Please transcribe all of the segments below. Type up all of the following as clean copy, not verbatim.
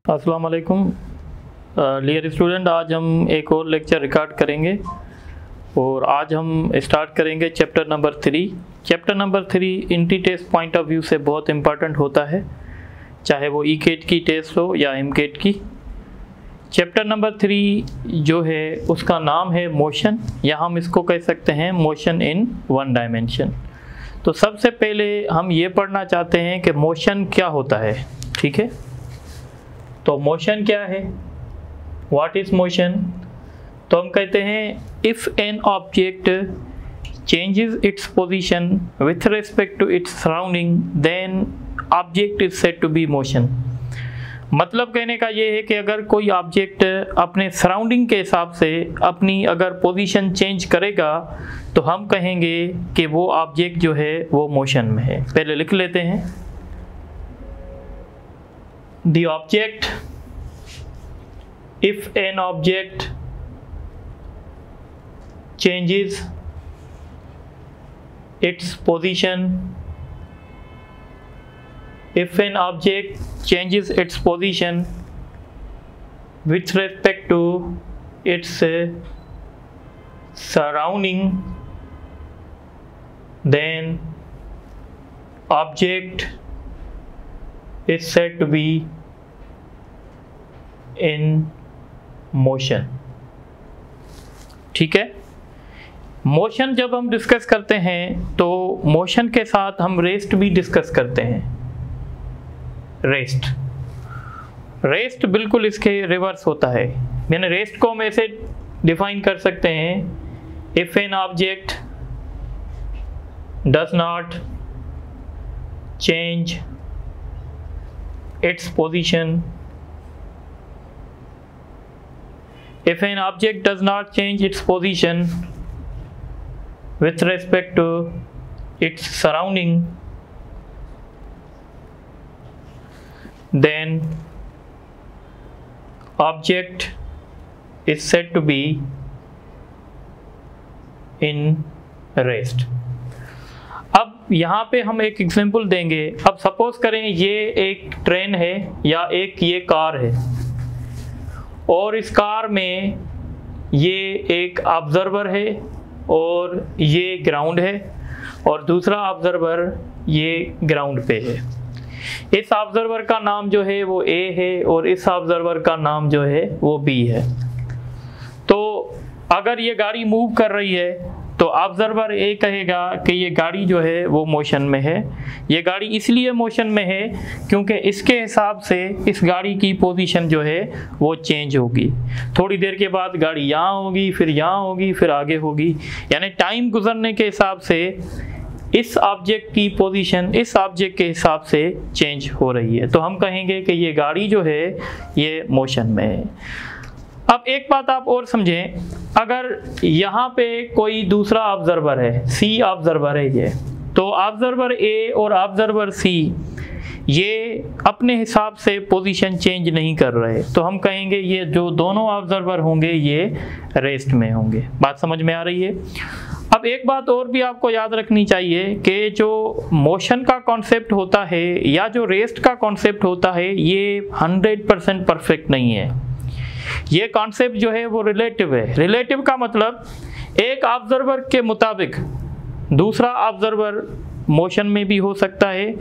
अस्सलाम वालेकुम dear student, आज हम एक और लेक्चर रिकॉर्ड करेंगे और आज हम स्टार्ट करेंगे chapter number 3। Chapter number 3 entry test point of view से बहुत इम्पॉर्टेंट होता है, चाहे वो ई-केट की टेस्ट हो या एम-केट की। चैप्टर नंबर 3 जो है उसका नाम है मोशन, या हम इसको कह सकते हैं मोशन इन वन डायमेंशन। तो सबसे पहले हम ये पढ़ना चाहते हैं कि मोशन क्या होता है। ठीक है, तो मोशन क्या है, व्हाट इज मोशन। तो हम कहते हैं if an object changes its position with respect to its surrounding then object is said to be motion. मतलब कहने का ये है कि अगर कोई ऑब्जेक्ट अपने सराउंडिंग के हिसाब से अपनी अगर पोजीशन चेंज करेगा तो हम कहेंगे कि वो ऑब्जेक्ट जो है वो मोशन में है। पहले लिख लेते हैं, the object, if an object changes its position, if an object changes its position with respect to its surrounding, then object is said to be in motion। ठीक है, मोशन जब हम डिस्कस करते हैं तो मोशन के साथ हम रेस्ट भी डिस्कस करते हैं। रेस्ट बिल्कुल इसके रिवर्स होता है। मैंने रेस्ट को हम ऐसे डिफाइन कर सकते हैं, if an object does not change its position, if an object does not change its position with respect to its surrounding, then object is said to be in rest। अब यहाँ पे हम एक एग्जांपल देंगे। अब सपोज करें ये एक ट्रेन है या एक ये कार है और इस कार में ये एक ऑब्जर्वर है और ये ग्राउंड है और दूसरा ऑब्जर्वर ये ग्राउंड पे है। इस ऑब्जर्वर का नाम जो है वो ए है और इस ऑब्जर्वर का नाम जो है वो बी है। तो अगर ये गाड़ी मूव कर रही है तो ऑब्जर्वर ए कहेगा कि ये गाड़ी जो है वो मोशन में है। ये गाड़ी इसलिए मोशन में है क्योंकि इसके हिसाब से इस गाड़ी की पोजीशन जो है वो चेंज होगी। थोड़ी देर के बाद गाड़ी यहाँ होगी, फिर यहाँ होगी, फिर आगे होगी, यानी टाइम गुजरने के हिसाब से इस ऑब्जेक्ट की पोजीशन इस ऑब्जेक्ट के हिसाब से चेंज हो रही है। तो हम कहेंगे कि ये गाड़ी जो है ये मोशन में है। अब एक बात आप और समझें, अगर यहाँ पे कोई दूसरा ऑब्जर्वर है, सी ऑब्जर्वर है ये, तो ऑब्जर्वर ए और ऑब्जर्वर सी ये अपने हिसाब से पोजीशन चेंज नहीं कर रहे, तो हम कहेंगे ये जो दोनों ऑब्जर्वर होंगे ये रेस्ट में होंगे। बात समझ में आ रही है। अब एक बात और भी आपको याद रखनी चाहिए कि जो मोशन का कॉन्सेप्ट होता है या जो रेस्ट का कॉन्सेप्ट होता है ये 100% परफेक्ट नहीं है। ये कॉन्सेप्ट जो है वो रिलेटिव है। रिलेटिव का मतलब एक ऑब्जर्वर के मुताबिक दूसरा ऑब्जर्वर मोशन में भी हो सकता है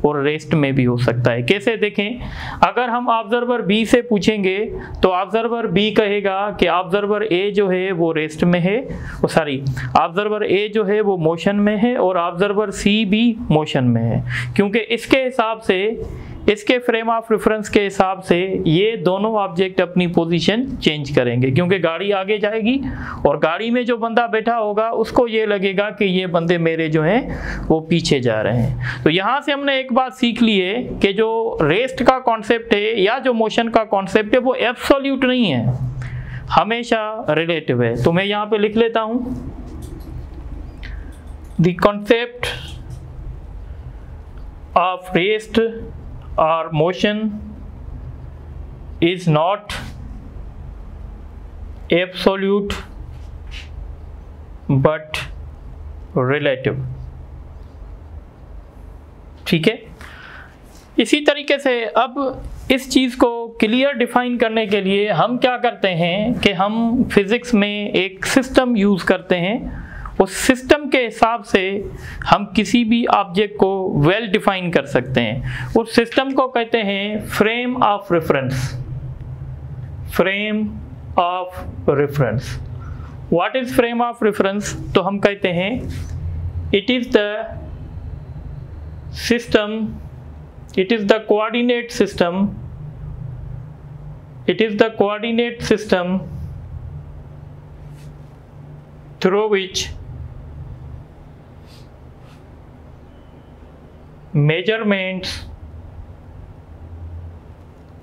और रेस्ट में भी हो सकता है। कैसे देखें, अगर हम ऑब्जर्वर बी से पूछेंगे तो ऑब्जर्वर बी कहेगा कि ऑब्जर्वर ए जो है वो रेस्ट में है, ऑब्जर्वर ए जो है वो मोशन में है और ऑब्जर्वर सी भी मोशन में है, क्योंकि इसके हिसाब से इसके फ्रेम ऑफ रेफरेंस के हिसाब से ये दोनों ऑब्जेक्ट अपनी पोजीशन चेंज करेंगे, क्योंकि गाड़ी आगे जाएगी और गाड़ी में जो बंदा बैठा होगा उसको ये लगेगा कि ये बंदे मेरे जो हैं वो पीछे जा रहे हैं। तो यहाँ से हमने एक बात सीख ली है कि जो रेस्ट का कॉन्सेप्ट है या जो मोशन का कॉन्सेप्ट है वो एब्सोल्यूट नहीं है, हमेशा रिलेटिव है। तो मैं यहाँ पे लिख लेता हूँ, the concept of rest or motion is not absolute but relative। ठीक है, इसी तरीके से अब इस चीज़ को क्लियर डिफाइन करने के लिए हम क्या करते हैं कि हम फिजिक्स में एक सिस्टम यूज़ करते हैं। उस सिस्टम के हिसाब से हम किसी भी ऑब्जेक्ट को वेल डिफाइन कर सकते हैं। उस सिस्टम को कहते हैं frame of reference. Frame of reference. What is frame of reference? तो हम कहते हैं it is the system, it is the coordinate system, it is the coordinate system through which measurements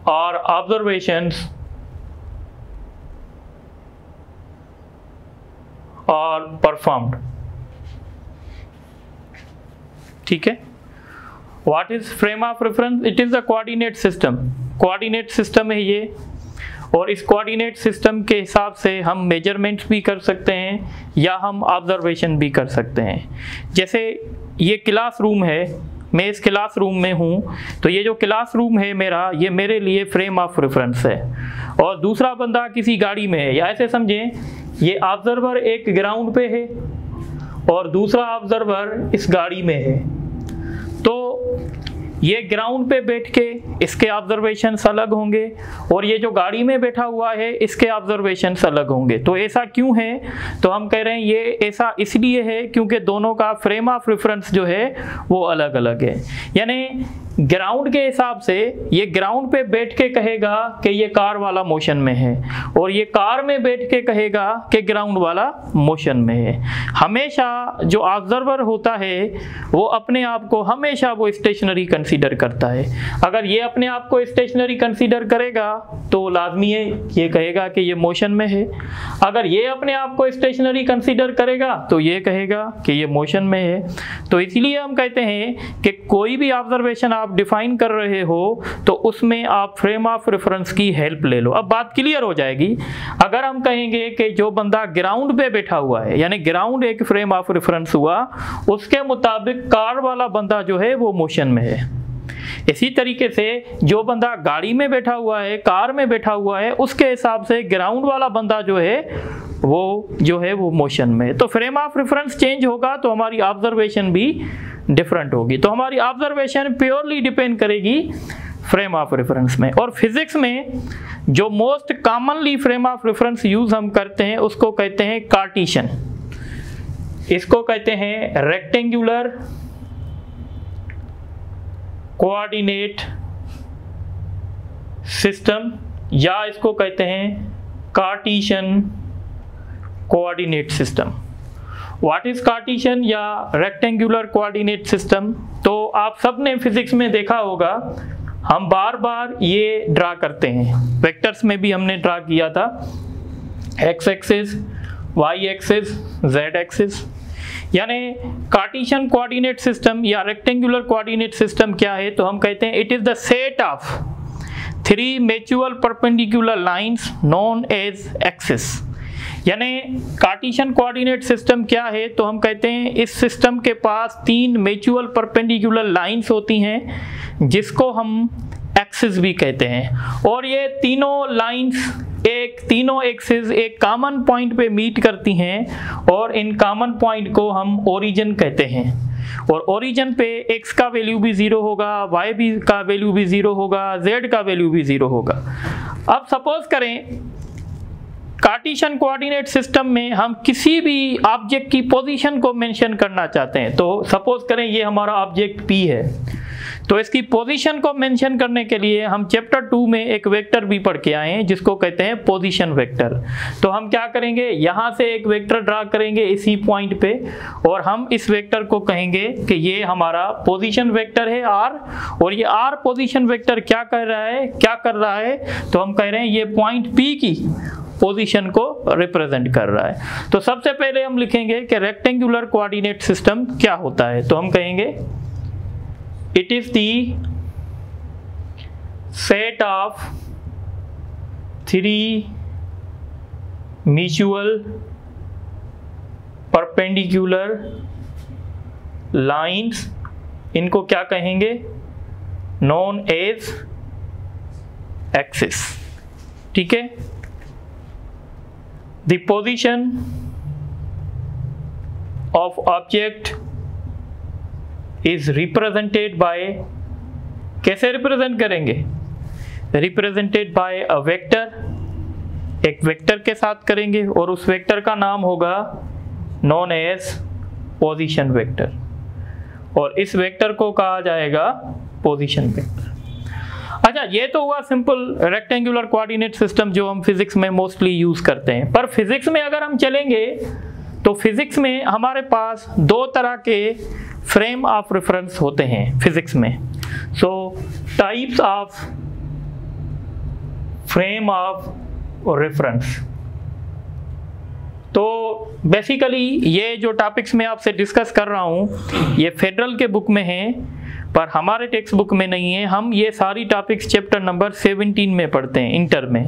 or observations are performed। ठीक है। What is frame of reference? It is the coordinate system। coordinate system है ये, और इस coordinate system के हिसाब से हम measurements भी कर सकते हैं या हम observation भी कर सकते हैं। जैसे ये क्लासरूम है, मैं इस क्लासरूम में हूँ, तो ये जो क्लासरूम है मेरा, ये मेरे लिए फ्रेम ऑफ रेफरेंस है। और दूसरा बंदा किसी गाड़ी में है, या ऐसे समझें ये ऑब्जर्वर एक ग्राउंड पे है और दूसरा ऑब्जर्वर इस गाड़ी में है। तो ये ग्राउंड पे बैठ के इसके ऑब्जर्वेशंस अलग होंगे और ये जो गाड़ी में बैठा हुआ है इसके ऑब्जर्वेशंस अलग होंगे। तो ऐसा क्यों है? तो हम कह रहे हैं ये ऐसा इसलिए है क्योंकि दोनों का फ्रेम ऑफ रेफरेंस जो है वो अलग अलग है। यानी ग्राउंड के हिसाब से ये ग्राउंड पे बैठ के कहेगा कि ये कार वाला मोशन में है, और ये कार में बैठ के कहेगा कि ग्राउंड वाला मोशन में है। हमेशा जो ऑब्जर्वर होता है वो अपने आप को हमेशा वो स्टेशनरी कंसीडर करता है। अगर ये अपने आप को स्टेशनरी कंसीडर करेगा तो लाजमी है ये कहेगा कि ये मोशन में है। अगर ये अपने आप को स्टेशनरी कंसीडर करेगा तो ये कहेगा कि ये मोशन में है। तो इसलिए हम कहते हैं कि कोई भी ऑब्जर्वेशन आप डिफाइन कर रहे हो तो उसमें आप फ्रेम ऑफ रेफरेंस की हेल्प ले लो। अब बात क्लियर हो जाएगी। अगर हम कहेंगे कि जो बंदा ग्राउंड पे बैठा हुआ है, यानी ग्राउंड एक फ्रेम ऑफ रेफरेंस हुआ, उसके मुताबिक कार वाला बंदा जो है वो मोशन में है। इसी तरीके से जो बंदा गाड़ी में बैठा हुआ है, कार में बैठा हुआ है, उसके हिसाब से ग्राउंड वाला बंदा जो है वो मोशन में है। तो फ्रेम ऑफ रेफरेंस चेंज होगा तो हमारी ऑब्जर्वेशन भी डिफरेंट होगी। तो हमारी ऑब्जर्वेशन प्योरली डिपेंड करेगी फ्रेम ऑफ रेफरेंस में। और फिजिक्स में जो most commonly frame of reference use हम करते हैं उसको कहते हैं कार्टेशियन। इसको कहते हैं रेक्टेंगुलर कोऑर्डिनेट सिस्टम, या इसको कहते हैं Cartesian coordinate system. What is Cartesian या रेक्टेंगुलर कोऑर्डिनेट सिस्टम? तो आप सब ने फिजिक्स में देखा होगा, हम बार बार ये ड्रा करते हैं। वेक्टर्स में भी हमने ड्रा किया था, X axis, Y axis, Z axis. यानी कार्टेशियन कोऑर्डिनेट सिस्टम या रेक्टेंगुलर कोऑर्डिनेट सिस्टम क्या है? तो हम कहते हैं it is the set of 3 mutual perpendicular lines known as axis. यानी कार्टेशियन कोऑर्डिनेट सिस्टम क्या है? तो हम कहते हैं इस सिस्टम के पास 3 म्यूचुअल परपेंडिकुलर लाइंस होती हैं जिसको हम एक्सिस भी कहते हैं, और ये तीनों लाइंस तीनों एक्सिस एक कॉमन पॉइंट पे मीट करती हैं, और इन कॉमन पॉइंट को हम ओरिजिन कहते हैं। और ओरिजिन पे x का वैल्यू भी 0 होगा, y भी का वैल्यू भी 0 होगा, z का वैल्यू भी 0 होगा। अब सपोज करें कार्टेशियन कोऑर्डिनेट सिस्टम में हम किसी भी ऑब्जेक्ट की पोजीशन को मेंशन करना चाहते हैं। तो सपोज करें ये हमारा ऑब्जेक्ट P है, तो इसकी पोजीशन को मेंशन करने के लिए हम चैप्टर 2 में एक वेक्टर भी पढ़ के आए हैं जिसको कहते हैं पोजीशन वेक्टर। तो हम क्या करेंगे, यहाँ से एक वेक्टर ड्रा करेंगे इसी पॉइंट पे, और हम इस वेक्टर को कहेंगे कि ये हमारा पोजीशन वेक्टर है R। और ये R पोजीशन वेक्टर क्या कर रहा है? तो हम कह रहे हैं ये पॉइंट P की पोजीशन को रिप्रेजेंट कर रहा है। तो सबसे पहले हम लिखेंगे कि रेक्टेंगुलर कोऑर्डिनेट सिस्टम क्या होता है। तो हम कहेंगे it is the set of 3 mutual perpendicular lines, इनको क्या कहेंगे? Known as axis. ठीक है, the position of object is represented by, कैसे रिप्रेजेंट करेंगे, रिप्रेजेंटेड बाय अ वेक्टर, एक वेक्टर के साथ करेंगे और उस वेक्टर का नाम होगा नॉन एज पोजीशन वेक्टर, और इस वेक्टर को कहा जाएगा पोजीशन वेक्टर। अच्छा, ये तो हुआ सिंपल रेक्टेंगुलर कोऑर्डिनेट सिस्टम जो हम फिजिक्स में मोस्टली यूज करते हैं। पर फिजिक्स में अगर हम चलेंगे तो फिजिक्स में हमारे पास दो तरह के फ्रेम ऑफ रेफरेंस होते हैं फिजिक्स में। सो types of frame of reference. तो बेसिकली ये जो टॉपिक्स मैं आपसे डिस्कस कर रहा हूँ ये फेडरल के बुक में हैं, पर हमारे टेक्स्ट बुक में नहीं है। हम ये सारी टॉपिक्स चैप्टर नंबर 17 में पढ़ते हैं इंटर में,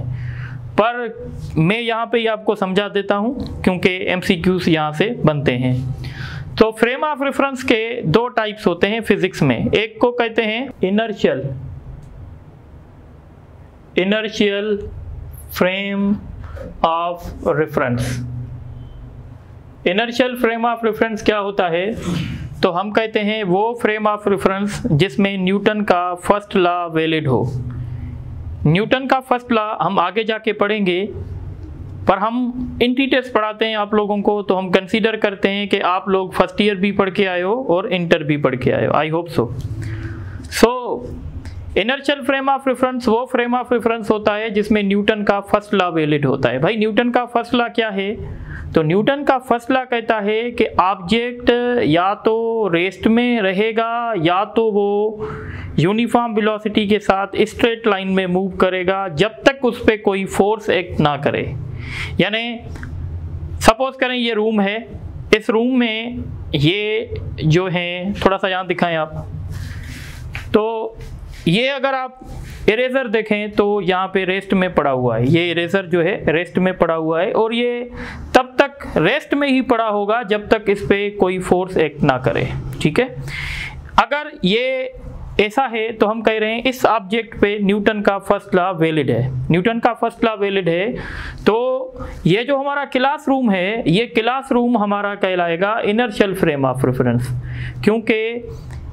पर मैं यहाँ पे ही आपको समझा देता हूँ क्योंकि MCQs यहाँ से बनते हैं। तो फ्रेम ऑफ रेफरेंस के दो टाइप्स होते हैं फिजिक्स में। एक को कहते हैं inertial frame of reference. Inertial frame of reference क्या होता है, तो हम कहते हैं वो फ्रेम ऑफ रेफरेंस जिसमें न्यूटन का फर्स्ट लॉ वैलिड हो। न्यूटन का फर्स्ट लॉ हम आगे जाके पढ़ेंगे, पर हम इन डिटेल्स पढ़ाते हैं आप लोगों को, तो हम कंसीडर करते हैं कि आप लोग फर्स्ट ईयर भी पढ़ के आए हो और इंटर भी पढ़ के आए हो। I hope so. Inertial frame of reference वो फ्रेम ऑफ रेफरेंस होता है जिसमें न्यूटन का फर्स्ट लॉ वैलिड होता है। भाई न्यूटन का फर्स्ट लॉ क्या है, तो न्यूटन का फर्स्ट लॉ कहता है कि ऑब्जेक्ट या तो रेस्ट में रहेगा या तो वो यूनिफॉर्म वेलोसिटी के साथ स्ट्रेट लाइन में मूव करेगा जब तक उस पर कोई फोर्स एक्ट ना करे। यानी सपोज करें ये रूम है, इस रूम में ये जो है, थोड़ा सा यहाँ दिखाएं आप, तो ये अगर आप इरेजर देखें तो यहाँ पे रेस्ट में पड़ा हुआ है। ये इरेजर जो है रेस्ट में पड़ा हुआ है और ये तब तक रेस्ट में ही पड़ा होगा जब तक इस पे कोई फोर्स एक्ट ना करे। ठीक है, अगर ये ऐसा है तो हम कह रहे हैं इस ऑब्जेक्ट पे न्यूटन का फर्स्ट लॉ वैलिड है। न्यूटन का फर्स्ट लॉ वैलिड है तो ये जो हमारा क्लासरूम है, ये क्लासरूम हमारा कहलाएगा इनर्शियल फ्रेम ऑफ रेफरेंस, क्योंकि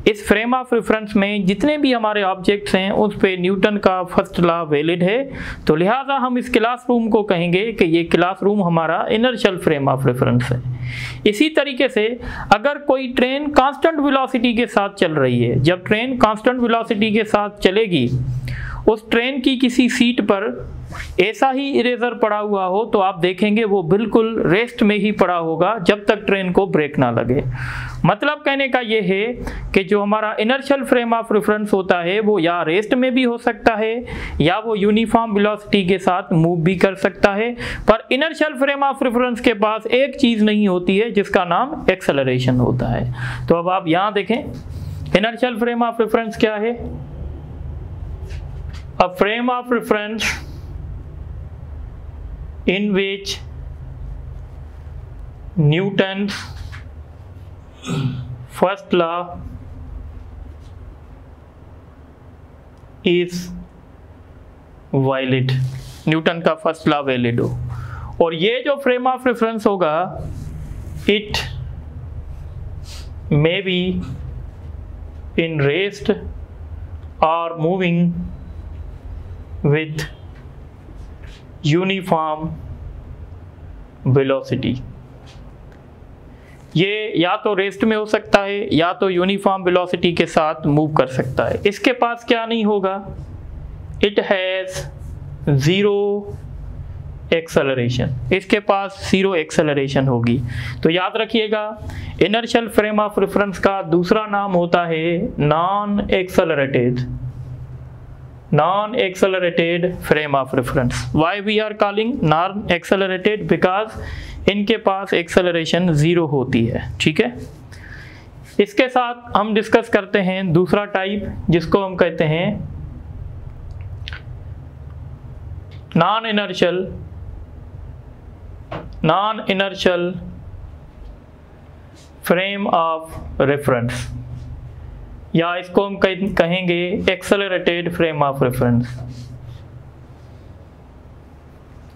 इस फ्रेम ऑफ रेफरेंस में जितने भी हमारे ऑब्जेक्ट्स हैं उस पे न्यूटन का फर्स्ट लॉ वैलिड है, तो लिहाजा हम इस क्लासरूम को कहेंगे कि ये क्लासरूम हमारा इनर्शियल फ्रेम ऑफ रेफरेंस है। इसी तरीके से अगर कोई ट्रेन कांस्टेंट वेलोसिटी के साथ चल रही है, जब ट्रेन कांस्टेंट वेलोसिटी के साथ चलेगी, उस ट्रेन की किसी सीट पर ऐसा ही इरेजर पड़ा हुआ हो तो आप देखेंगे वो बिल्कुल रेस्ट में ही पड़ा होगा जब तक ट्रेन को ब्रेक ना लगे। मतलब कहने का ये है कि जो हमारा इनर्शियल फ्रेम ऑफ रेफरेंस होता है वो या रेस्ट में भी हो सकता है या वो यूनिफॉर्म वेलोसिटी के साथ मूव भी कर सकता है, पर इनर्शियल फ्रेम ऑफ रेफरेंस के पास एक चीज़ नहीं होती है जिसका नाम एक्सेलरेशन होता है। तो अब आप यहाँ देखें इनर्शियल फ्रेम ऑफ रेफरेंस क्या है। A frame of reference in which Newton's first law is valid, Newton का फर्स्ट लॉ वैलिड हो, और ये जो फ्रेम ऑफ रेफरेंस होगा it may be in rest और मूविंग with uniform velocity। ये या तो रेस्ट में हो सकता है या तो यूनिफॉर्म वेलोसिटी के साथ मूव कर सकता है। इसके पास क्या नहीं होगा, इट हैज़ ज़ीरो एक्सेलरेशन, इसके पास ज़ीरो एक्सेलरेशन होगी। तो याद रखिएगा इनर्शियल फ्रेम ऑफ रेफरेंस का दूसरा नाम होता है non accelerated frame of reference. Why we are calling non accelerated, because इनके पास एक्सेलरेशन ज़ीरो होती है। ठीक है, इसके साथ हम डिस्कस करते हैं दूसरा टाइप जिसको हम कहते हैं non inertial frame of reference, या इसको हम कहेंगे एक्सेलरेटेड फ्रेम ऑफ रेफरेंस।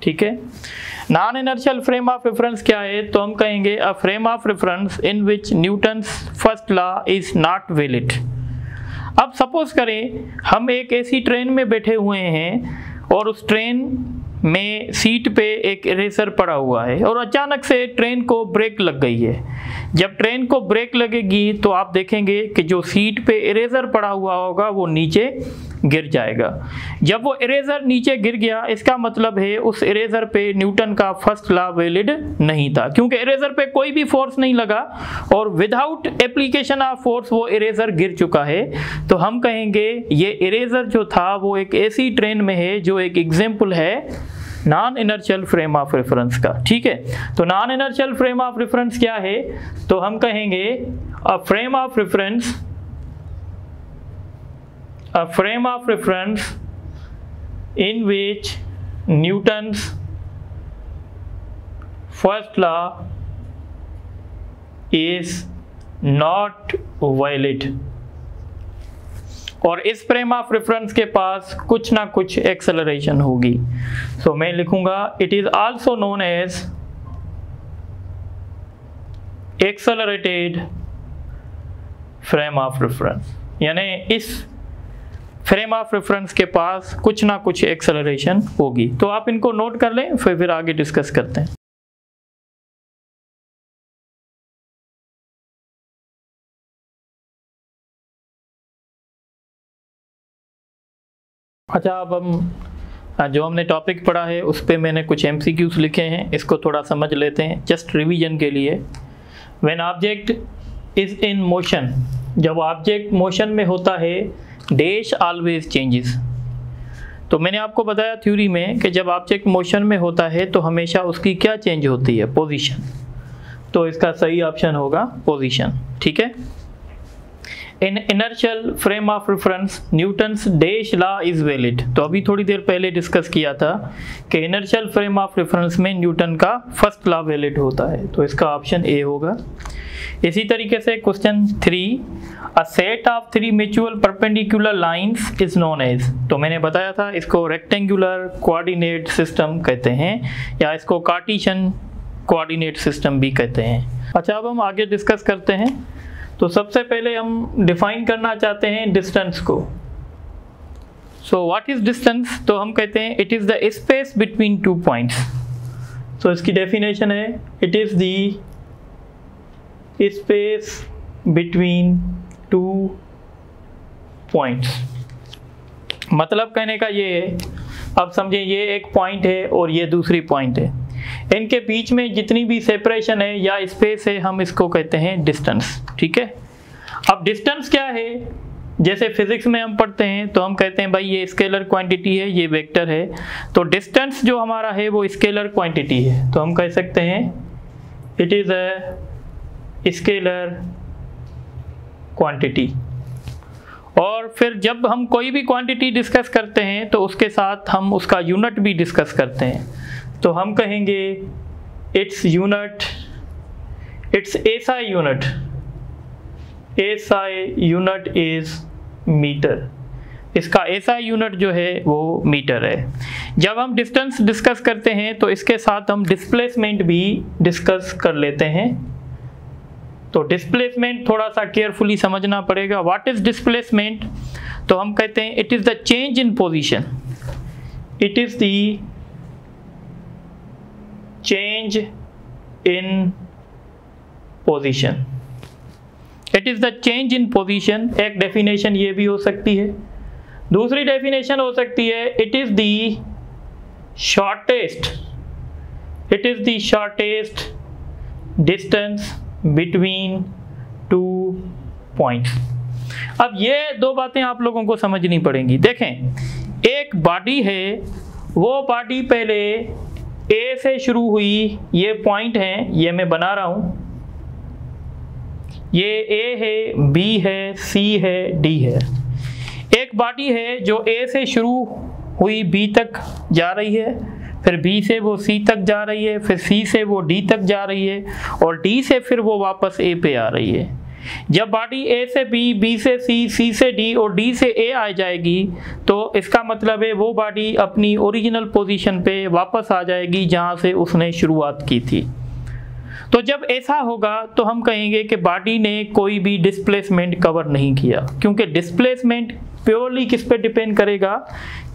ठीक है। Non inertial frame of reference क्या है, तो हम कहेंगे a frame of reference in which Newton's first law is not valid. अब सपोज करें हम एक ऐसी ट्रेन में बैठे हुए हैं और उस ट्रेन में सीट पे एक इरेजर पड़ा हुआ है और अचानक से ट्रेन को ब्रेक लग गई है। जब ट्रेन को ब्रेक लगेगी तो आप देखेंगे कि जो सीट पे इरेजर पड़ा हुआ होगा वो नीचे गिर जाएगा। जब वो इरेजर नीचे गिर गया इसका मतलब है उस इरेजर पे न्यूटन का फर्स्ट लॉ वैलिड नहीं था, क्योंकि इरेजर पे कोई भी फोर्स नहीं लगा और विदाउट एप्लीकेशन ऑफ फोर्स वो इरेजर गिर चुका है। तो हम कहेंगे ये इरेजर जो था वो एक ऐसी ट्रेन में है जो एक एग्जाम्पल है non inertial frame of reference का। ठीक है, तो non inertial frame of reference क्या है, तो हम कहेंगे a frame of reference, a frame of reference in which Newton's first law is not valid। और इस फ्रेम ऑफ रेफरेंस के पास कुछ ना कुछ एक्सेलरेशन होगी। सो मैं लिखूंगा it is also known as accelerated frame of reference, यानी इस फ्रेम ऑफ रेफरेंस के पास कुछ ना कुछ एक्सेलरेशन होगी। तो आप इनको नोट कर लें, फिर आगे डिस्कस करते हैं। अच्छा, अब हम जो हमने टॉपिक पढ़ा है उस पे मैंने कुछ MCQs लिखे हैं, इसको थोड़ा समझ लेते हैं जस्ट रिवीजन के लिए। When object is in motion, जब ऑब्जेक्ट मोशन में होता है डैश ऑलवेज चेंजेस। तो मैंने आपको बताया थ्योरी में कि जब ऑब्जेक्ट मोशन में होता है तो हमेशा उसकी क्या चेंज होती है, पोजीशन। तो इसका सही ऑप्शन होगा पोजीशन। ठीक है। In inertial frame of reference Newton's dash law is valid. तो अभी थोड़ी देर पहले डिस्कस किया था कि इनर्शियल फ्रेम ऑफ रेफरेंस में न्यूटन का फर्स्ट लॉ वैलिड होता है, तो इसका ऑप्शन ए होगा। इसी तरीके से question 3, a set of 3 mutual perpendicular lines is known as. तो मैंने बताया था इसको रेक्टेंगुलर कोऑर्डिनेट सिस्टम कहते हैं या इसको कार्टेशियन कोऑर्डिनेट सिस्टम भी कहते हैं। अच्छा, अब हम आगे डिस्कस करते हैं। तो सबसे पहले हम डिफाइन करना चाहते हैं डिस्टेंस को। सो व्हाट इज डिस्टेंस, तो हम कहते हैं it is the space between 2 points. तो इसकी डेफिनेशन है it is the space between 2 points. मतलब कहने का ये है, अब समझे ये एक पॉइंट है और ये दूसरी पॉइंट है, इनके बीच में जितनी भी सेपरेशन है या स्पेस है हम इसको कहते हैं डिस्टेंस। ठीक है। अब डिस्टेंस क्या है, जैसे फिजिक्स में हम पढ़ते हैं तो हम कहते हैं भाई ये स्केलर क्वांटिटी है, ये वेक्टर है। तो डिस्टेंस जो हमारा है वो स्केलर क्वांटिटी है, तो हम कह सकते हैं it is a scalar quantity. और फिर जब हम कोई भी क्वांटिटी डिस्कस करते हैं तो उसके साथ हम उसका यूनिट भी डिस्कस करते हैं। तो हम कहेंगे its unit, its SI unit, SI unit is metre. इसका एसआई यूनिट जो है वो मीटर है। जब हम डिस्टेंस डिस्कस करते हैं तो इसके साथ हम डिस्प्लेसमेंट भी डिस्कस कर लेते हैं। तो डिस्प्लेसमेंट थोड़ा सा केयरफुली समझना पड़ेगा। व्हाट इज डिस्प्लेसमेंट, तो हम कहते हैं it is the change in position, it is the change in position, it is the change in position. एक डेफिनेशन ये भी हो सकती है। दूसरी डेफिनेशन हो सकती है it is the shortest, it is the shortest distance between 2 points. अब ये दो बातें आप लोगों को समझनी पड़ेंगी। देखें, एक बॉडी है, वो बॉडी पहले ए से शुरू हुई, ये पॉइंट हैं, ये मैं बना रहा हूं, ये ए है, बी है, सी है, डी है। एक बॉडी है जो ए से शुरू हुई बी तक जा रही है, फिर बी से वो सी तक जा रही है, फिर सी से वो डी तक जा रही है और डी से फिर वो वापस ए पे आ रही है। जब बॉडी ए से बी, बी से सी, सी से डी और डी से ए आ जाएगी तो इसका मतलब है वो बॉडी अपनी ओरिजिनल पोजीशन पे वापस आ जाएगी जहाँ से उसने शुरुआत की थी। तो जब ऐसा होगा तो हम कहेंगे कि बॉडी ने कोई भी डिस्प्लेसमेंट कवर नहीं किया, क्योंकि डिस्प्लेसमेंट प्योरली किस पे डिपेंड करेगा,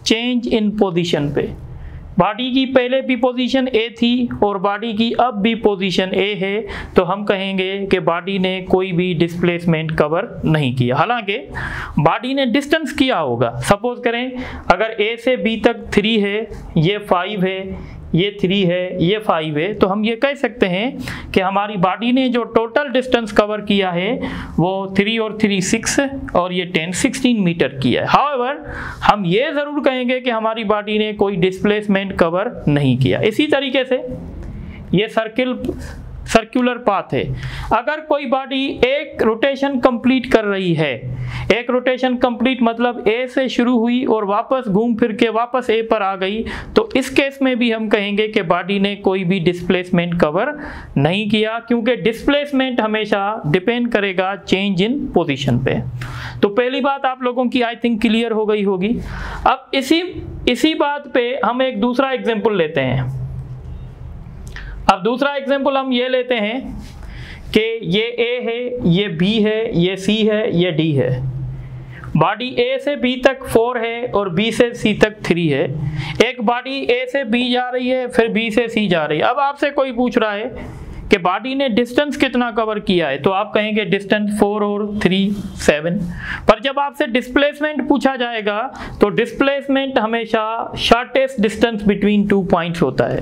चेंज इन पोजीशन पे। बॉडी की पहले भी पोजीशन ए थी और बॉडी की अब भी पोजीशन ए है, तो हम कहेंगे कि बॉडी ने कोई भी डिस्प्लेसमेंट कवर नहीं किया। हालांकि बॉडी ने डिस्टेंस किया होगा। सपोज करें अगर ए से बी तक 3 है, ये 5 है, ये 3 है, ये 5 है, तो हम ये कह सकते हैं कि हमारी बॉडी ने जो टोटल डिस्टेंस कवर किया है वो 3 और 3 6 और ये 10 16 मीटर किया है। हाउएवर हम ये ज़रूर कहेंगे कि हमारी बॉडी ने कोई डिस्प्लेसमेंट कवर नहीं किया। इसी तरीके से ये सर्कुलर पाथ है। अगर कोई बॉडी एक रोटेशन कंप्लीट कर रही है, एक रोटेशन कंप्लीट मतलब ए से शुरू हुई और वापस घूम फिर के वापस ए पर आ गई, तो इस केस में भी हम कहेंगे कि बॉडी ने कोई भी डिस्प्लेसमेंट कवर नहीं किया, क्योंकि डिस्प्लेसमेंट हमेशा डिपेंड करेगा चेंज इन पोजीशन पे। तो पहली बात आप लोगों की आई थिंक क्लियर हो गई होगी। अब इसी बात पे हम एक दूसरा एग्जाम्पल लेते हैं। अब दूसरा एग्जाम्पल हम ये लेते हैं कि ये ए है, ये बी है, ये सी है, ये डी है। बॉडी ए से बी तक 4 है और बी से सी तक 3 है। एक बॉडी ए से बी जा रही है, फिर बी से सी जा रही है। अब आपसे कोई पूछ रहा है कि बॉडी ने डिस्टेंस कितना कवर किया है, तो आप कहेंगे डिस्टेंस 4 और 3 7। पर जब आपसे डिस्प्लेसमेंट पूछा जाएगा तो डिस्प्लेसमेंट हमेशा शॉर्टेस्ट डिस्टेंस बिटवीन 2 पॉइंट्स होता है।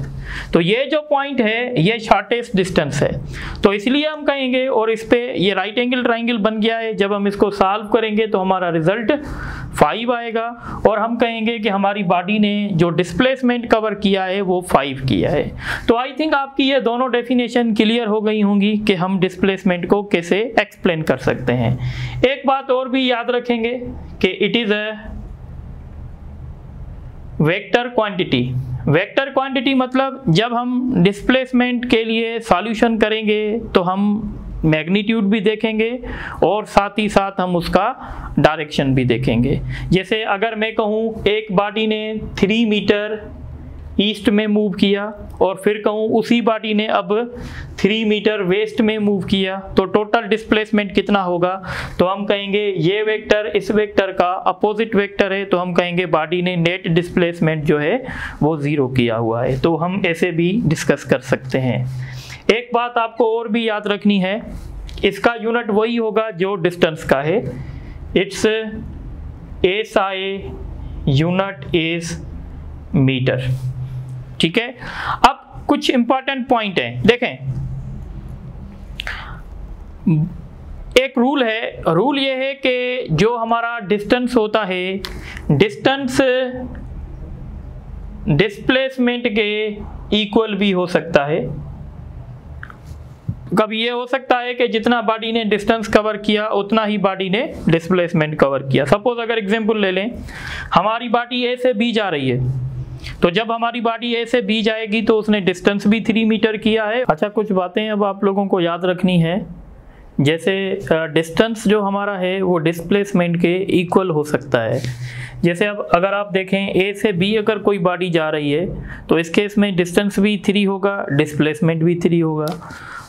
तो ये जो पॉइंट है ये शॉर्टेस्ट डिस्टेंस है, तो इसलिए हम कहेंगे, और इस पे ये राइट एंगल ट्राइंगल बन गया है। जब हम इसको सॉल्व करेंगे तो हमारा रिजल्ट 5 आएगा और हम कहेंगे कि हमारी बॉडी ने जो डिस्प्लेसमेंट कवर किया है वो 5 किया है। तो आई थिंक आपकी ये दोनों डेफिनेशन क्लियर हो गई होंगी कि हम डिस्प्लेसमेंट को कैसे एक्सप्लेन कर सकते हैं। एक बात और भी याद रखेंगे कि it is a vector quantity. Vector quantity मतलब जब हम डिस्प्लेसमेंट के लिए सॉल्यूशन करेंगे तो हम मैग्नीट्यूड भी देखेंगे और साथ ही साथ हम उसका डायरेक्शन भी देखेंगे। जैसे अगर मैं कहूँ एक बॉडी ने 3 मीटर ईस्ट में मूव किया और फिर कहूँ उसी बॉडी ने अब 3 मीटर वेस्ट में मूव किया, तो टोटल डिस्प्लेसमेंट कितना होगा, तो हम कहेंगे ये वेक्टर इस वेक्टर का अपोजिट वेक्टर है, तो हम कहेंगे बॉडी ने नेट डिस्प्लेसमेंट जो है वो 0 किया हुआ है। तो हम ऐसे भी डिस्कस कर सकते हैं। एक बात आपको और भी याद रखनी है, इसका यूनिट वही होगा जो डिस्टेंस का है। Its SI unit is metre. ठीक है। अब कुछ इंपॉर्टेंट पॉइंट हैं, देखें। एक रूल है, रूल ये है कि जो हमारा डिस्टेंस होता है, डिस्टेंस डिस्प्लेसमेंट के इक्वल भी हो सकता है। कभी ये हो सकता है कि जितना बॉडी ने डिस्टेंस कवर किया उतना ही बॉडी ने डिस्प्लेसमेंट कवर किया। सपोज अगर एग्जांपल ले लें, हमारी बॉडी ए से बी जा रही है, तो जब हमारी बॉडी ए से बी जाएगी तो उसने डिस्टेंस भी 3 मीटर किया है। अच्छा, कुछ बातें अब आप लोगों को याद रखनी है। जैसे डिस्टेंस जो हमारा है वो डिस्प्लेसमेंट के इक्वल हो सकता है। जैसे अब अगर आप देखें ए से बी अगर कोई बॉडी जा रही है तो इस केस में डिस्टेंस भी 3 होगा, डिस्प्लेसमेंट भी 3 होगा।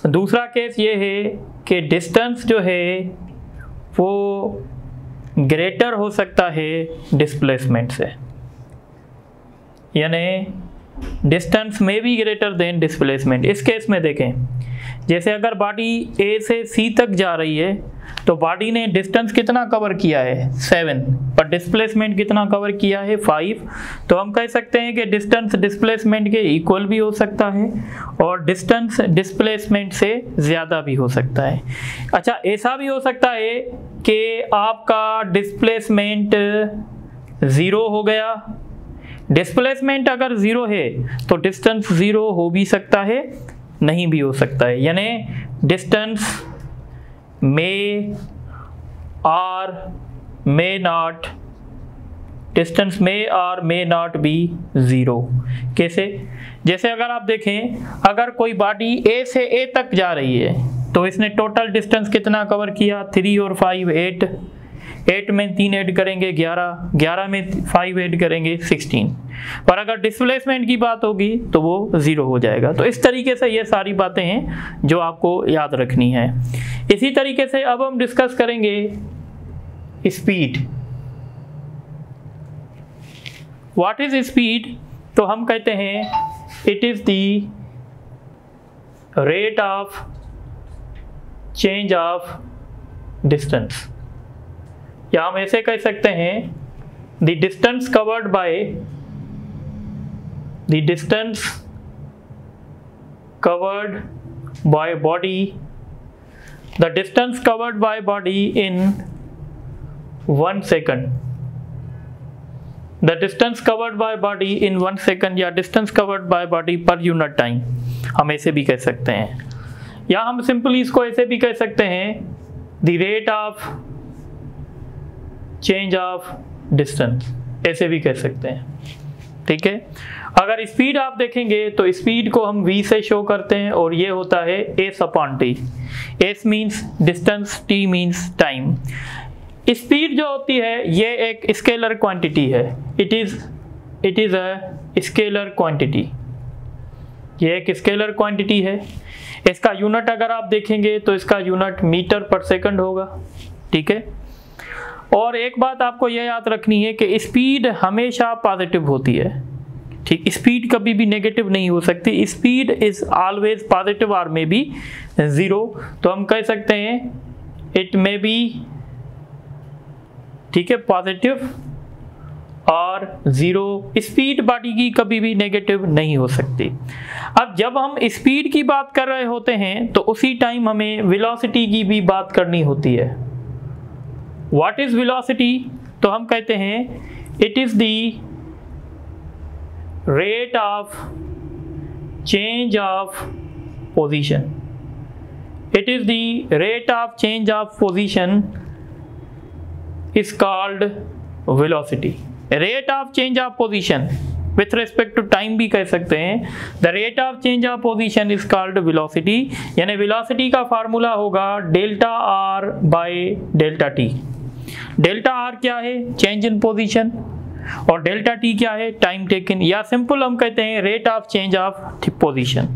दूसरा केस ये है कि डिस्टेंस जो है वो ग्रेटर हो सकता है डिस्प्लेसमेंट से, यानी डिस्टेंस में भी ग्रेटर देन डिस्प्लेसमेंट। इस केस में देखें, जैसे अगर बॉडी ए से सी तक जा रही है तो बॉडी ने डिस्टेंस कितना कवर किया है 7, पर डिस्प्लेसमेंट कितना कवर किया है 5। तो हम कह सकते हैं कि डिस्टेंस डिस्प्लेसमेंट के इक्वल भी हो सकता है और डिस्टेंस डिस्प्लेसमेंट से ज़्यादा भी हो सकता है। अच्छा, ऐसा भी हो सकता है कि आपका डिस्प्लेसमेंट 0 हो गया। डिस्प्लेसमेंट अगर 0 है तो डिस्टेंस 0 हो भी सकता है, नहीं भी हो सकता है, यानी distance may or may not, distance may or may not be 0। कैसे? जैसे अगर आप देखें, अगर कोई बॉडी A से A तक जा रही है, तो इसने टोटल डिस्टेंस कितना कवर किया, 3 और 5 8, 8 में 3 ऐड करेंगे 11, 11 में 5 ऐड करेंगे 16। पर अगर डिस्प्लेसमेंट की बात होगी तो वो 0 हो जाएगा। तो इस तरीके से ये सारी बातें हैं जो आपको याद रखनी है। इसी तरीके से अब हम डिस्कस करेंगे स्पीड। What is speed? तो हम कहते हैं it is the rate of change of distance, या हम ऐसे कह सकते हैं the distance covered by body, the distance covered by body in 1 second, the distance covered by body in 1 second, या distance covered by body per unit time, हम ऐसे भी कह सकते हैं। या हम सिंपली इसको ऐसे भी कह सकते हैं the rate of change of distance, ऐसे भी कह सकते हैं। ठीक है, अगर स्पीड आप देखेंगे तो स्पीड को हम v से शो करते हैं और ये होता है s/t। s means distance, t means time. Speed जो होती है ये एक स्केलर क्वांटिटी है, it is a scalar quantity, ये एक स्केलर क्वांटिटी है। इसका यूनिट अगर आप देखेंगे तो इसका यूनिट मीटर पर सेकंड होगा। ठीक है, और एक बात आपको यह याद रखनी है कि स्पीड हमेशा पॉजिटिव होती है। ठीक, स्पीड कभी भी नेगेटिव नहीं हो सकती, स्पीड इज ऑलवेज पॉजिटिव और मे बी 0। तो हम कह सकते हैं इट मे बी, ठीक है, पॉजिटिव और 0। स्पीड बॉडी की कभी भी नेगेटिव नहीं हो सकती। अब जब हम स्पीड की बात कर रहे होते हैं तो उसी टाइम हमें वेलोसिटी की भी बात करनी होती है। What is velocity? तो हम कहते हैं it is the rate of change of position, it is the rate of change of position is called velocity। rate of change of position with respect to time भी कह सकते हैं, the rate of change of position is called velocity। यानी velocity का formula होगा delta r by delta t। Delta r क्या है? Change in position, और डेल्टा t क्या है? टाइम टेकन, या सिंपल हम कहते हैं rate of change of position.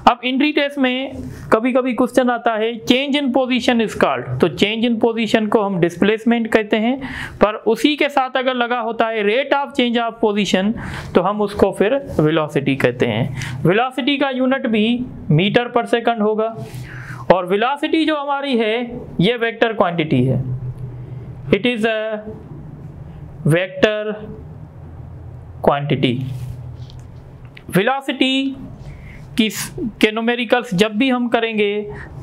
अब इंट्री टेस्ट में कभी कभी क्वेश्चन आता है change in position is called, तो चेंज इन पोजीशन को हम डिस्प्लेसमेंट कहते हैं, पर उसी के साथ अगर लगा होता है rate of change of position तो हम उसको फिर वेलोसिटी कहते हैं। वेलोसिटी का यूनिट भी मीटर पर सेकंड होगा, और वेलोसिटी जो हमारी है ये वेक्टर क्वांटिटी है, it is a vector quantity. Velocity के न्यूमेरिकल्स जब भी हम करेंगे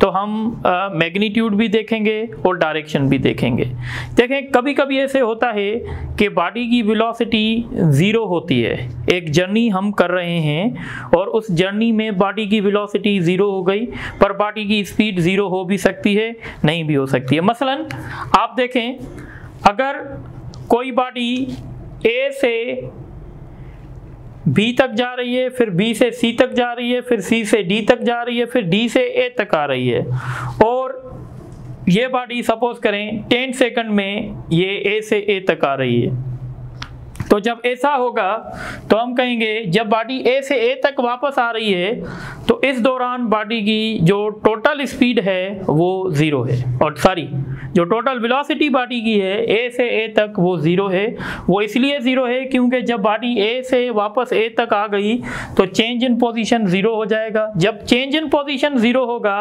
तो हम मैग्नीट्यूड भी देखेंगे और डायरेक्शन भी देखेंगे। देखें, कभी कभी ऐसे होता है कि बॉडी की वेलोसिटी 0 होती है, एक जर्नी हम कर रहे हैं और उस जर्नी में बॉडी की वेलोसिटी 0 हो गई, पर बॉडी की स्पीड 0 हो भी सकती है, नहीं भी हो सकती है। मसलन आप देखें, अगर कोई बॉडी ए से बी तक जा रही है, फिर बी से सी तक जा रही है, फिर सी से डी तक जा रही है, फिर डी से ए तक आ रही है, और ये बॉडी सपोज करें 10 सेकंड में ये ए से ए तक आ रही है, तो जब ऐसा होगा तो हम कहेंगे जब बॉडी ए से ए तक वापस आ रही है तो इस दौरान बॉडी की जो टोटल स्पीड है वो 0 है, और सॉरी जो टोटल वेलोसिटी बॉडी की है ए से ए तक वो 0 है। वो इसलिए 0 है क्योंकि जब बॉडी ए से वापस ए तक आ गई तो चेंज इन पोजीशन 0 हो जाएगा। जब चेंज इन पोजीशन 0 होगा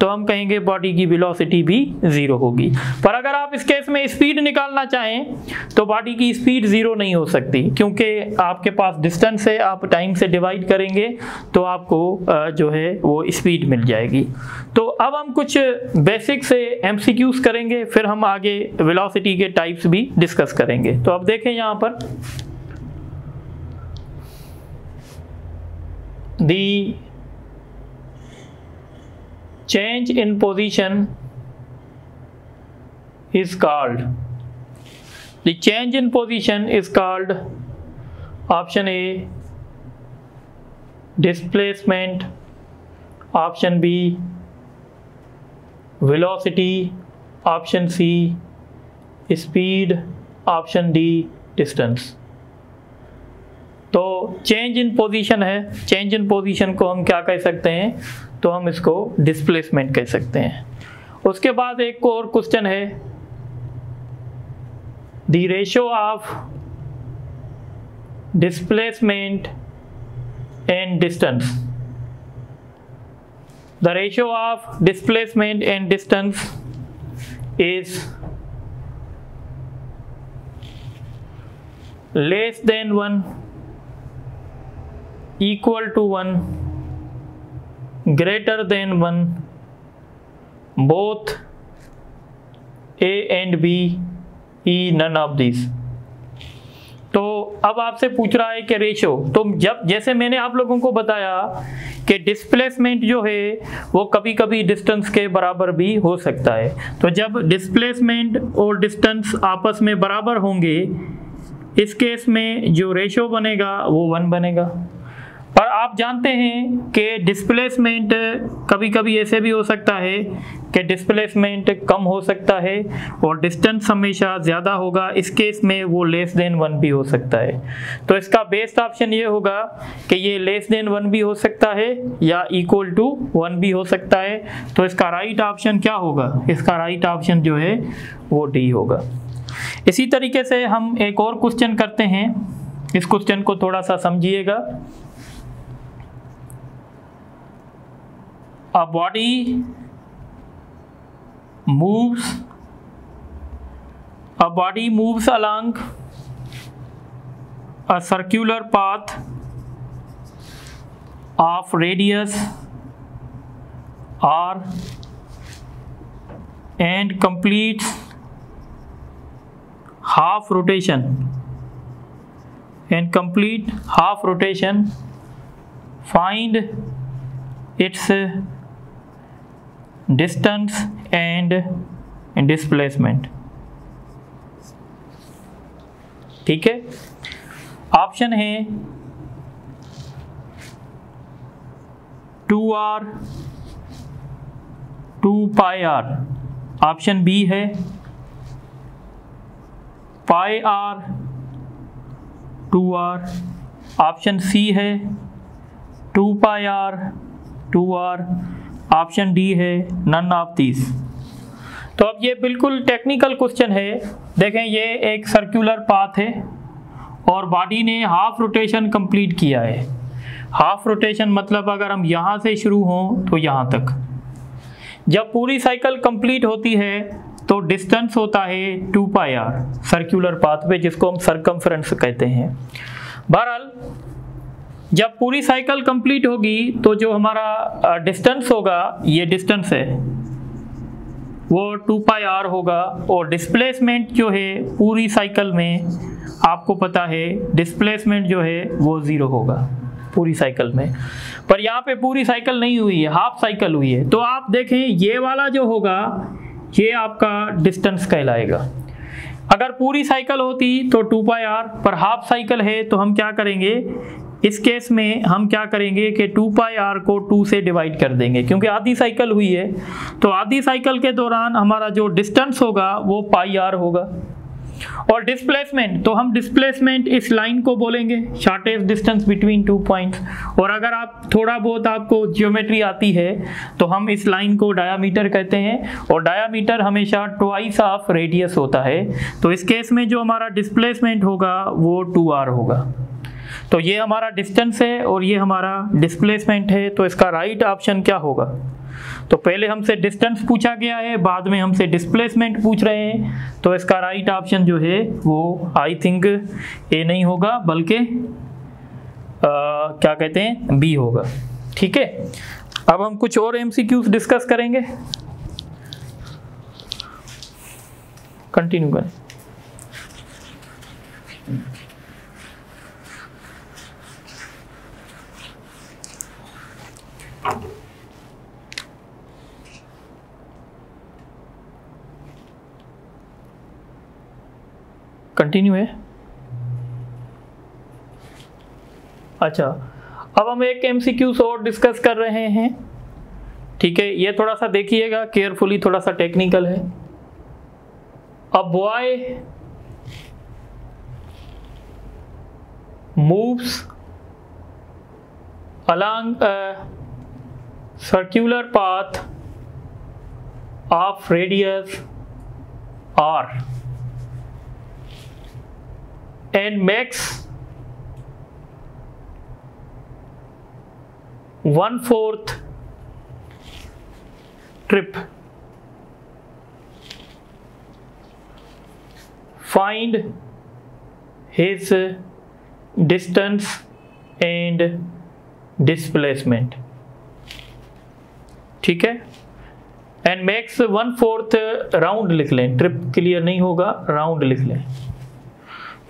तो हम कहेंगे बॉडी की वेलोसिटी भी 0 होगी। पर अगर आप इस केस में स्पीड निकालना चाहें तो बॉडी की स्पीड 0 नहीं हो सकती, क्योंकि आपके पास डिस्टेंस है, आप टाइम से डिवाइड करेंगे तो आपको जो है वो स्पीड मिल जाएगी। तो अब हम कुछ बेसिक से एमसीक्यूज करेंगे, फिर हम आगे वेलोसिटी के टाइप्स भी डिस्कस करेंगे। तो अब देखें यहाँ पर the change in position is called, the change in position is called option A displacement, option B velocity option C, speed option D, distance. तो चेंज इन पोजीशन है, चेंज इन पोजीशन को हम क्या कह सकते हैं, तो हम इसको डिस्प्लेसमेंट कह सकते हैं। उसके बाद एक और क्वेश्चन है, the ratio of displacement and distance. The ratio of displacement and distance is less than 1, equal to 1, greater than 1, both A and B, E none of these। तो अब आपसे पूछ रहा है कि रेशो, तो जब जैसे मैंने आप लोगों को बताया कि डिस्प्लेसमेंट जो है वो कभी कभी डिस्टेंस के बराबर भी हो सकता है, तो जब डिस्प्लेसमेंट और डिस्टेंस आपस में बराबर होंगे, इस केस में जो रेशो बनेगा वो 1 बनेगा। पर आप जानते हैं कि डिस्प्लेसमेंट कभी कभी ऐसे भी हो सकता है कि डिस्प्लेसमेंट कम हो सकता है और डिस्टेंस हमेशा ज़्यादा होगा, इस केस में वो लेस देन 1 भी हो सकता है। तो इसका बेस्ट ऑप्शन ये होगा कि ये लेस देन 1 भी हो सकता है या इक्वल टू 1 भी हो सकता है। तो इसका राइट ऑप्शन क्या होगा, इसका राइट ऑप्शन जो है वो डी होगा। इसी तरीके से हम एक और क्वेश्चन करते हैं, इस क्वेश्चन को थोड़ा सा समझिएगा। A body moves along a circular path of radius r and completes half rotation find its distance and displacement। ठीक है, ऑप्शन है 2r 2πr, ऑप्शन बी है πr 2r, ऑप्शन सी है 2πr 2r, ऑप्शन डी है none of these. तो अब ये बिल्कुल टेक्निकल क्वेश्चन है। देखें, ये एक सर्कुलर पाथ है और बॉडी ने हाफ रोटेशन कंप्लीट किया है। हाफ रोटेशन मतलब अगर हम यहाँ से शुरू हों तो यहाँ तक, जब पूरी साइकिल कंप्लीट होती है तो डिस्टेंस होता है 2πr सर्कुलर पाथ पे, जिसको हम सरकमफ्रेंस कहते हैं। बहरहाल जब पूरी साइकिल कंप्लीट होगी तो जो हमारा डिस्टेंस होगा, ये डिस्टेंस है, वो 2πr होगा और डिस्प्लेसमेंट जो है पूरी साइकिल में आपको पता है डिस्प्लेसमेंट जो है वो 0 होगा पूरी साइकिल में। पर यहाँ पे पूरी साइकिल नहीं हुई है, हाफ साइकिल हुई है। तो आप देखें, ये वाला जो होगा ये आपका डिस्टेंस कहलाएगा। अगर पूरी साइकिल होती तो 2πr, पर हाफ साइकिल है तो हम क्या करेंगे, इस केस में हम क्या करेंगे कि 2πr को 2 से डिवाइड कर देंगे, क्योंकि आधी साइकिल हुई है। तो आधी साइकिल के दौरान हमारा जो डिस्टेंस होगा वो πr होगा। और डिस्प्लेसमेंट, तो हम डिस्प्लेसमेंट इस लाइन को बोलेंगे शॉर्टेस्ट डिस्टेंस बिटवीन 2 पॉइंट्स। और अगर आप थोड़ा बहुत आपको ज्योमेट्री आती है तो हम इस लाइन को डायामीटर कहते हैं, और डायामीटर हमेशा ट्वाइस ऑफ रेडियस होता है। तो इस केस में जो हमारा डिस्प्लेसमेंट होगा वो 2r होगा। तो ये हमारा डिस्टेंस है और ये हमारा डिस्प्लेसमेंट है। तो इसका राइट ऑप्शन क्या होगा, तो पहले हमसे डिस्टेंस पूछा गया है, बाद में हमसे डिस्प्लेसमेंट पूछ रहे हैं। तो इसका राइट ऑप्शन जो है वो आई थिंक ए नहीं होगा, बल्कि क्या कहते हैं, बी होगा। ठीक है, अब हम कुछ और एमसीक्यूज डिस्कस करेंगे। कंटिन्यू करें। कंटिन्यू है। अच्छा, अब हम एक एमसीक्यूज और डिस्कस कर रहे हैं। ठीक है, ये थोड़ा सा देखिएगा केयरफुली, थोड़ा सा टेक्निकल है। A boy moves along a circular path of radius r and makes 1/4 trip. Find his distance and displacement, ठीक है, एंड मेक्स 1/4 राउंड लिख लें, ट्रिप क्लियर नहीं होगा, राउंड लिख लें।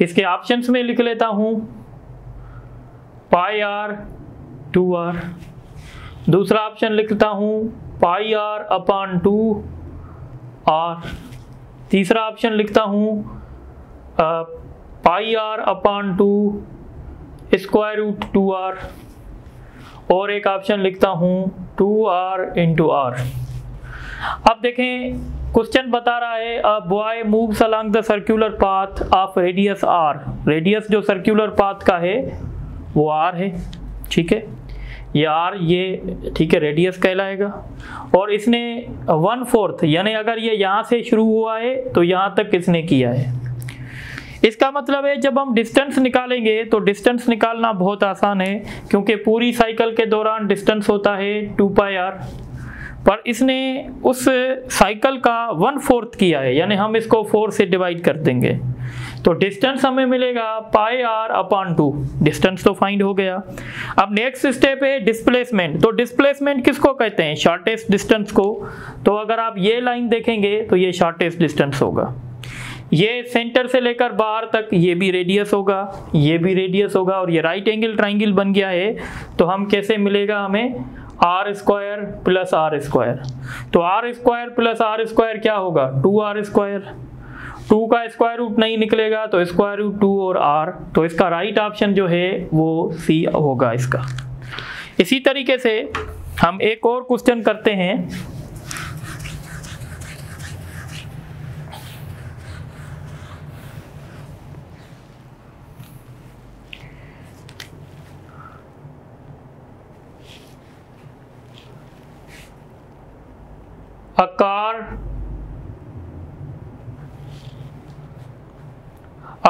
इसके ऑप्शंस में लिख लेता हूं पाई आर 2r, दूसरा ऑप्शन लिखता हूं पाई r अपॉन 2r, तीसरा ऑप्शन लिखता हूं pi r upon 2 square root 2r, और एक ऑप्शन लिखता हूं 2r इंटू r। अब देखें क्वेश्चन बता रहा है a boy moves along the circular path of radius r, radius जो सर्कुलर पाथ का है वो r है, ठीक है, ये r ये ठीक है रेडियस कहलाएगा, और इसने 1/4 यानी अगर ये यहाँ से शुरू हुआ है तो यहाँ तक इसने किया है। इसका मतलब है जब हम डिस्टेंस निकालेंगे तो डिस्टेंस निकालना बहुत आसान है, क्योंकि पूरी साइकिल के दौरान डिस्टेंस होता है 2πr, पर इसने उस साइकिल का 1/4 किया है, यानी हम इसको 4 से डिवाइड कर देंगे तो डिस्टेंस हमें मिलेगा πr अपॉन 2, डिस्टेंस तो फाइंड हो गया। अब नेक्स्ट स्टेप है डिस्प्लेसमेंट, तो डिस्प्लेसमेंट किसको कहते हैं, शॉर्टेस्ट डिस्टेंस को, तो अगर आप ये लाइन देखेंगे तो ये शॉर्टेस्ट डिस्टेंस होगा, ये सेंटर से लेकर बाहर तक ये भी रेडियस होगा, ये भी रेडियस होगा, और ये राइट एंगल ट्राइंगल बन गया है, तो हम कैसे मिलेगा हमें r square plus r square, तो r square plus r square क्या होगा 2r स्क्वायर, 2 का स्क्वायर रूट नहीं निकलेगा तो स्क्वायर रूट 2 और r, तो इसका राइट ऑप्शन जो है वो C होगा इसका। इसी तरीके से हम एक और क्वेश्चन करते हैं। A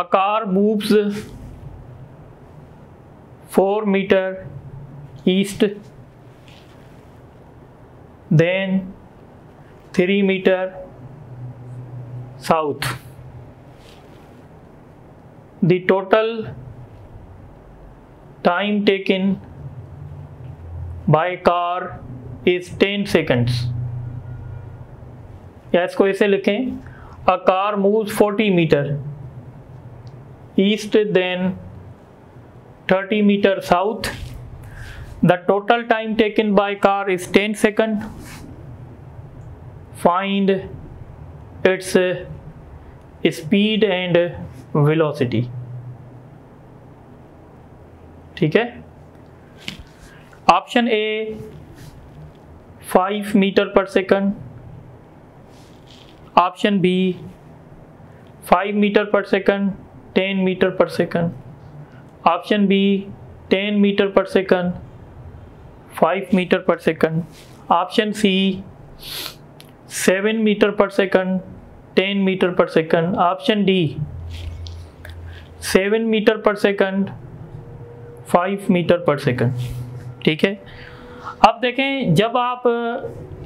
car moves 4 meter east, then 3 meter south. The total time taken by car is 10 seconds. या इसको ऐसे लिखें, a car moves 40 meter east then 30 meter south. The total time taken by car is 10 seconds. Find its speed and velocity. ठीक है, option A 5 metre पर second, option B 5 metre पर second 10 metre पर second, option B 10 metre पर second 5 metre पर second, option C 7 metre पर second 10 metre पर second, option D 7 metre पर सेकंड 5 मीटर पर सेकंड। ठीक है, अब देखें जब आप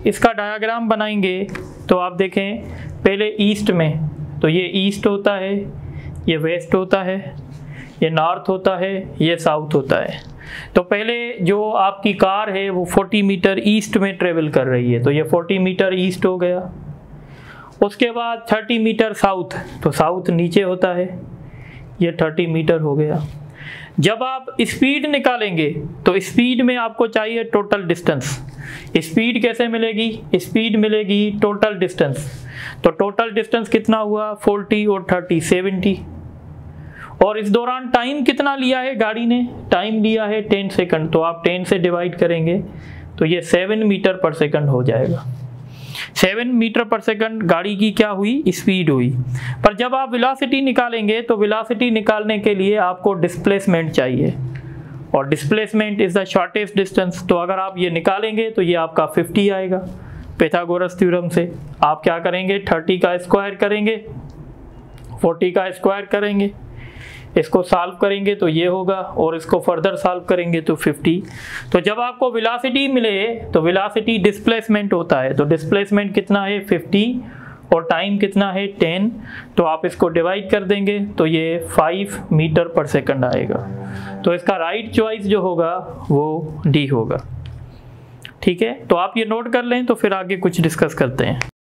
इसका डायग्राम बनाएंगे तो आप देखें पहले ईस्ट में, तो ये ईस्ट होता है, ये वेस्ट होता है, ये नॉर्थ होता है, ये साउथ होता है। तो पहले जो आपकी कार है वो 40 मीटर ईस्ट में ट्रेवल कर रही है, तो ये 40 मीटर ईस्ट हो गया। उसके बाद 30 मीटर साउथ, तो साउथ नीचे होता है, ये 30 मीटर हो गया। जब आप स्पीड निकालेंगे तो स्पीड में आपको चाहिए टोटल डिस्टेंस। स्पीड कैसे मिलेगी? स्पीड मिलेगी टोटल डिस्टेंस। तो टोटल डिस्टेंस कितना हुआ? 40 और 30 70। और इस दौरान टाइम कितना लिया है गाड़ी ने? टाइम लिया है 10 सेकंड। तो आप 10 से डिवाइड करेंगे तो ये 7 मीटर पर सेकंड हो जाएगा। 7 मीटर पर सेकंड गाड़ी की क्या हुई, स्पीड हुई। पर जब आप वेलोसिटी निकालेंगे तो वेलोसिटी निकालने के लिए आपको डिस्प्लेसमेंट चाहिए, और displacement is the shortest distance. तो अगर आप ये निकालेंगे तो ये आपका 50 आएगा पाइथागोरस थ्योरम से। आप क्या करेंगे, 30 का स्क्वायर करेंगे, 40 का स्क्वायर करेंगे, इसको सॉल्व करेंगे तो ये होगा, और इसको फर्दर सॉल्व करेंगे तो 50। तो जब आपको वेलोसिटी मिले तो वेलोसिटी डिस्प्लेसमेंट होता है, तो डिस्प्लेसमेंट कितना है 50 और टाइम कितना है 10, तो आप इसको डिवाइड कर देंगे तो ये 5 मीटर पर सेकंड आएगा। तो इसका राइट चॉइस जो होगा वो डी होगा। ठीक है, तो आप ये नोट कर लें, तो फिर आगे कुछ डिस्कस करते हैं।